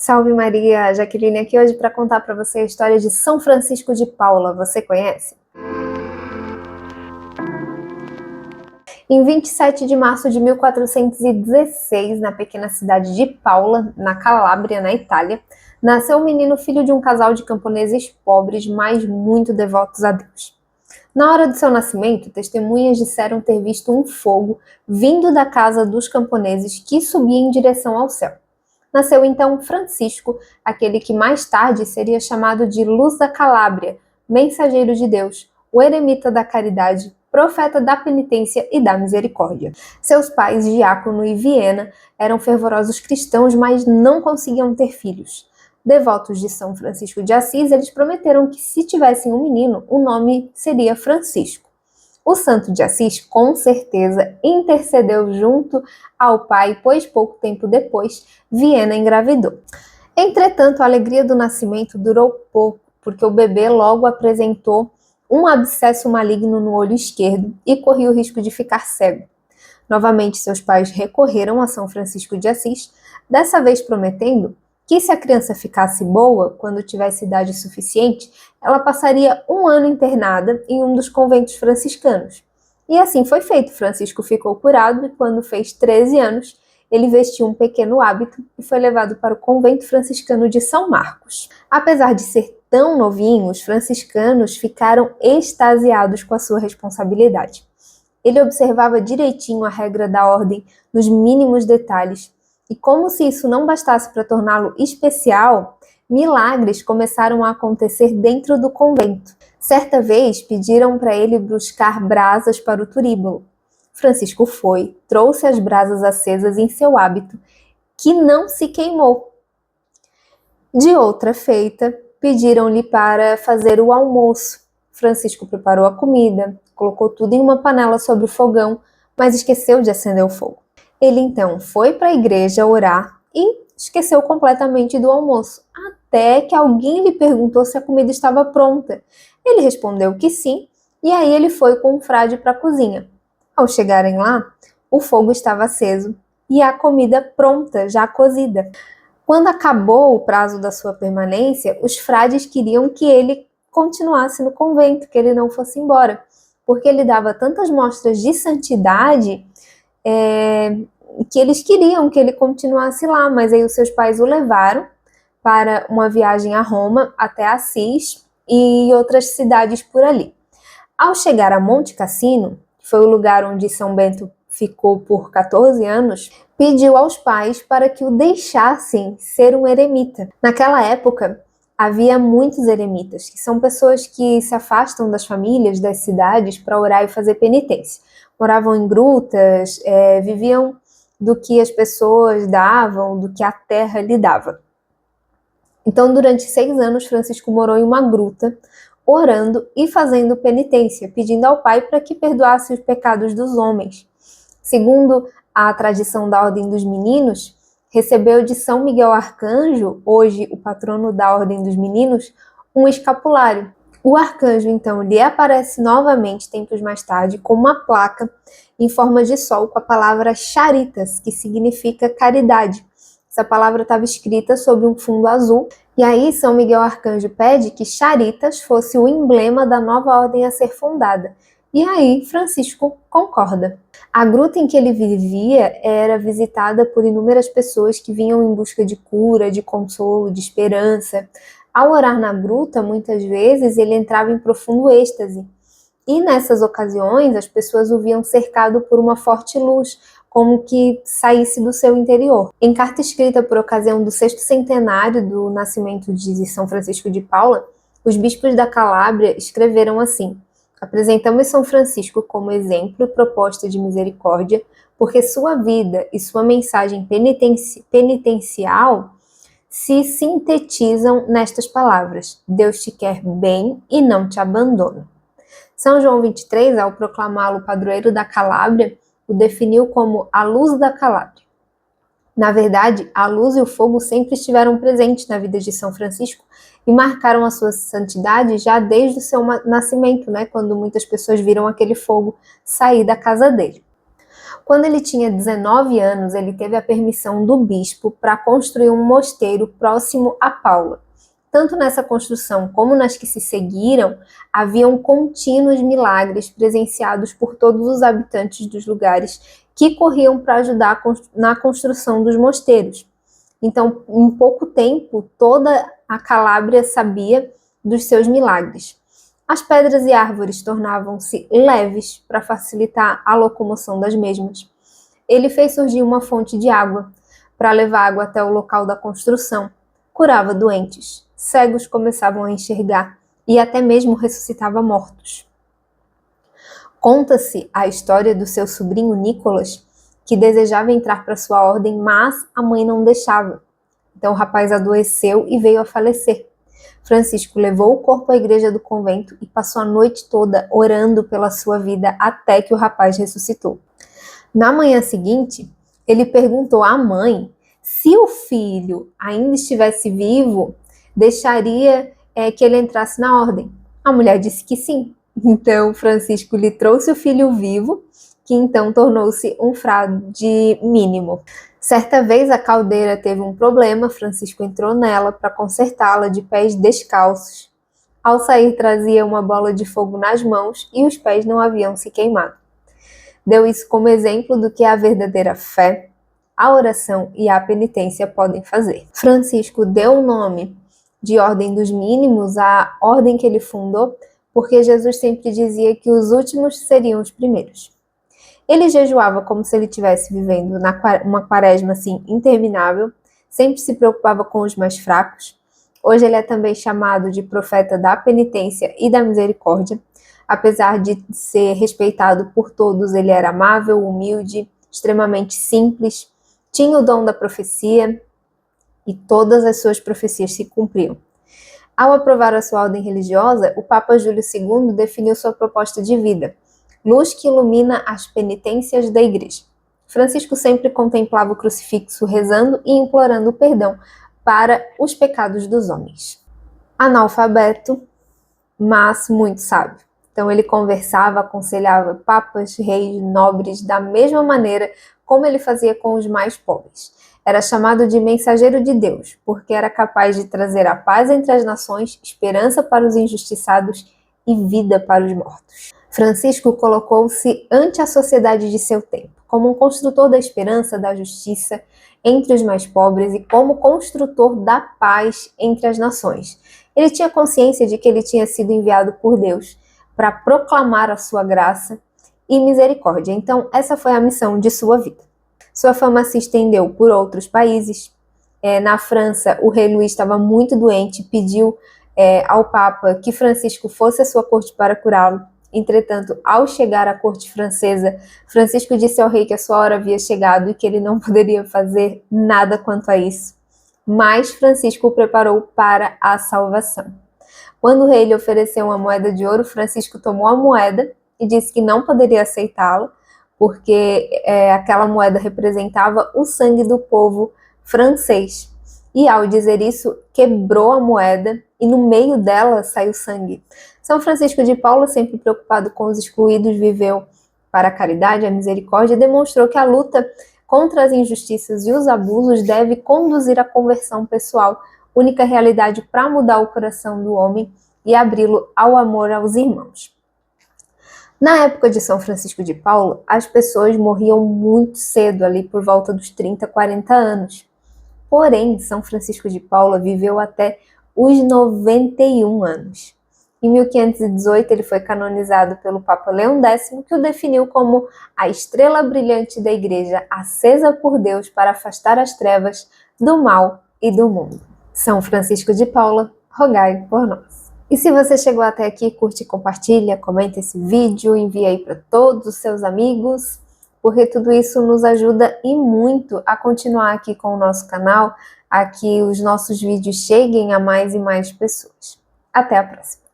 Salve Maria, Jaqueline aqui hoje para contar para você a história de São Francisco de Paula. Você conhece? Em 27 de março de 1416, na pequena cidade de Paula, na Calábria, na Itália, nasceu um menino filho de um casal de camponeses pobres, mas muito devotos a Deus. Na hora do seu nascimento, testemunhas disseram ter visto um fogo vindo da casa dos camponeses que subia em direção ao céu. Nasceu então Francisco, aquele que mais tarde seria chamado de Luz da Calábria, mensageiro de Deus, o eremita da caridade, profeta da penitência e da misericórdia. Seus pais, Diácono e Viena, eram fervorosos cristãos, mas não conseguiam ter filhos. Devotos de São Francisco de Assis, eles prometeram que se tivessem um menino, o nome seria Francisco. O santo de Assis, com certeza, intercedeu junto ao pai, pois pouco tempo depois, Viena engravidou. Entretanto, a alegria do nascimento durou pouco, porque o bebê logo apresentou um abscesso maligno no olho esquerdo e corria o risco de ficar cego. Novamente, seus pais recorreram a São Francisco de Assis, dessa vez prometendo que se a criança ficasse boa, quando tivesse idade suficiente, ela passaria um ano internada em um dos conventos franciscanos. E assim foi feito. Francisco ficou curado e quando fez 13 anos, ele vestiu um pequeno hábito e foi levado para o convento franciscano de São Marcos. Apesar de ser tão novinho, os franciscanos ficaram extasiados com a sua responsabilidade. Ele observava direitinho a regra da ordem nos mínimos detalhes, e como se isso não bastasse para torná-lo especial, milagres começaram a acontecer dentro do convento. Certa vez pediram para ele buscar brasas para o turíbulo. Francisco foi, trouxe as brasas acesas em seu hábito, que não se queimou. De outra feita, pediram-lhe para fazer o almoço. Francisco preparou a comida, colocou tudo em uma panela sobre o fogão, mas esqueceu de acender o fogo. Ele então foi para a igreja orar e esqueceu completamente do almoço, até que alguém lhe perguntou se a comida estava pronta. Ele respondeu que sim, e aí ele foi com um frade para a cozinha. Ao chegarem lá, o fogo estava aceso e a comida pronta, já cozida. Quando acabou o prazo da sua permanência, os frades queriam que ele continuasse no convento, que ele não fosse embora, porque ele dava tantas mostras de santidade que eles queriam que ele continuasse lá, mas aí os seus pais o levaram para uma viagem a Roma, até Assis e outras cidades por ali. Ao chegar a Monte Cassino, que foi o lugar onde São Bento ficou por 14 anos, pediu aos pais para que o deixassem ser um eremita. Naquela época, havia muitos eremitas, que são pessoas que se afastam das famílias, das cidades, para orar e fazer penitência. Moravam em grutas, viviam do que as pessoas davam, do que a terra lhe dava. Então, durante 6 anos, Francisco morou em uma gruta, orando e fazendo penitência, pedindo ao Pai para que perdoasse os pecados dos homens. Segundo a tradição da Ordem dos Meninos, recebeu de São Miguel Arcanjo, hoje o patrono da Ordem dos Meninos, um escapulário. O arcanjo, então, lhe aparece novamente, tempos mais tarde, com uma placa em forma de sol com a palavra Charitas, que significa caridade. Essa palavra estava escrita sobre um fundo azul, e aí São Miguel Arcanjo pede que Charitas fosse o emblema da nova ordem a ser fundada. E aí Francisco concorda. A gruta em que ele vivia era visitada por inúmeras pessoas que vinham em busca de cura, de consolo, de esperança. Ao orar na gruta, muitas vezes ele entrava em profundo êxtase. E nessas ocasiões, as pessoas o viam cercado por uma forte luz, como que saísse do seu interior. Em carta escrita por ocasião do 6º centenário do nascimento de São Francisco de Paula, os bispos da Calábria escreveram assim: apresentamos São Francisco como exemplo e proposta de misericórdia, porque sua vida e sua mensagem penitencial se sintetizam nestas palavras: Deus te quer bem e não te abandona. São João 23, ao proclamá-lo padroeiro da Calábria, o definiu como a luz da Calábria. Na verdade, a luz e o fogo sempre estiveram presentes na vida de São Francisco e marcaram a sua santidade já desde o seu nascimento, quando muitas pessoas viram aquele fogo sair da casa dele. Quando ele tinha 19 anos, ele teve a permissão do bispo para construir um mosteiro próximo a Paula. Tanto nessa construção como nas que se seguiram, haviam contínuos milagres presenciados por todos os habitantes dos lugares que corriam para ajudar na construção dos mosteiros. Então, em pouco tempo, toda a Calábria sabia dos seus milagres. As pedras e árvores tornavam-se leves para facilitar a locomoção das mesmas. Ele fez surgir uma fonte de água para levar água até o local da construção. Curava doentes, cegos começavam a enxergar e até mesmo ressuscitava mortos. Conta-se a história do seu sobrinho Nicolas, que desejava entrar para sua ordem, mas a mãe não deixava. Então o rapaz adoeceu e veio a falecer. Francisco levou o corpo à igreja do convento e passou a noite toda orando pela sua vida até que o rapaz ressuscitou. Na manhã seguinte, ele perguntou à mãe se o filho ainda estivesse vivo, deixaria que ele entrasse na ordem. A mulher disse que sim. Então Francisco lhe trouxe o filho vivo, que então tornou-se um frade mínimo. Certa vez a caldeira teve um problema, Francisco entrou nela para consertá-la de pés descalços. Ao sair trazia uma bola de fogo nas mãos e os pés não haviam se queimado. Deu isso como exemplo do que a verdadeira fé, a oração e a penitência podem fazer. Francisco deu o nome de Ordem dos Mínimos à ordem que ele fundou, porque Jesus sempre dizia que os últimos seriam os primeiros. Ele jejuava como se ele estivesse vivendo uma quaresma assim interminável, sempre se preocupava com os mais fracos. Hoje ele é também chamado de profeta da penitência e da misericórdia. Apesar de ser respeitado por todos, ele era amável, humilde, extremamente simples, tinha o dom da profecia e todas as suas profecias se cumpriam. Ao aprovar a sua ordem religiosa, o Papa Júlio II definiu sua proposta de vida: luz que ilumina as penitências da Igreja. Francisco sempre contemplava o crucifixo, rezando e implorando perdão para os pecados dos homens. Analfabeto, mas muito sábio. Então ele conversava, aconselhava papas, reis, nobres, da mesma maneira como ele fazia com os mais pobres. Era chamado de mensageiro de Deus, porque era capaz de trazer a paz entre as nações, esperança para os injustiçados e vida para os mortos. Francisco colocou-se ante a sociedade de seu tempo, como um construtor da esperança, da justiça entre os mais pobres e como construtor da paz entre as nações. Ele tinha consciência de que ele tinha sido enviado por Deus para proclamar a sua graça e misericórdia. Então, essa foi a missão de sua vida. Sua fama se estendeu por outros países. Na França, o rei Luís estava muito doente e pediu ao Papa que Francisco fosse à sua corte para curá-lo. Entretanto, ao chegar à corte francesa, Francisco disse ao rei que a sua hora havia chegado e que ele não poderia fazer nada quanto a isso. Mas Francisco o preparou para a salvação. Quando o rei lhe ofereceu uma moeda de ouro, Francisco tomou a moeda e disse que não poderia aceitá-la, porque aquela moeda representava o sangue do povo francês. E ao dizer isso, quebrou a moeda e no meio dela saiu sangue. São Francisco de Paula, sempre preocupado com os excluídos, viveu para a caridade, a misericórdia e demonstrou que a luta contra as injustiças e os abusos deve conduzir à conversão pessoal, única realidade para mudar o coração do homem e abri-lo ao amor aos irmãos. Na época de São Francisco de Paula, as pessoas morriam muito cedo, ali por volta dos 30, 40 anos. Porém, São Francisco de Paula viveu até os 91 anos. Em 1518, ele foi canonizado pelo Papa Leão X, que o definiu como a estrela brilhante da Igreja, acesa por Deus para afastar as trevas do mal e do mundo. São Francisco de Paula, rogai por nós. E se você chegou até aqui, curte, compartilha, comenta esse vídeo, envia aí para todos os seus amigos, porque tudo isso nos ajuda e muito a continuar aqui com o nosso canal, a que os nossos vídeos cheguem a mais e mais pessoas. Até a próxima!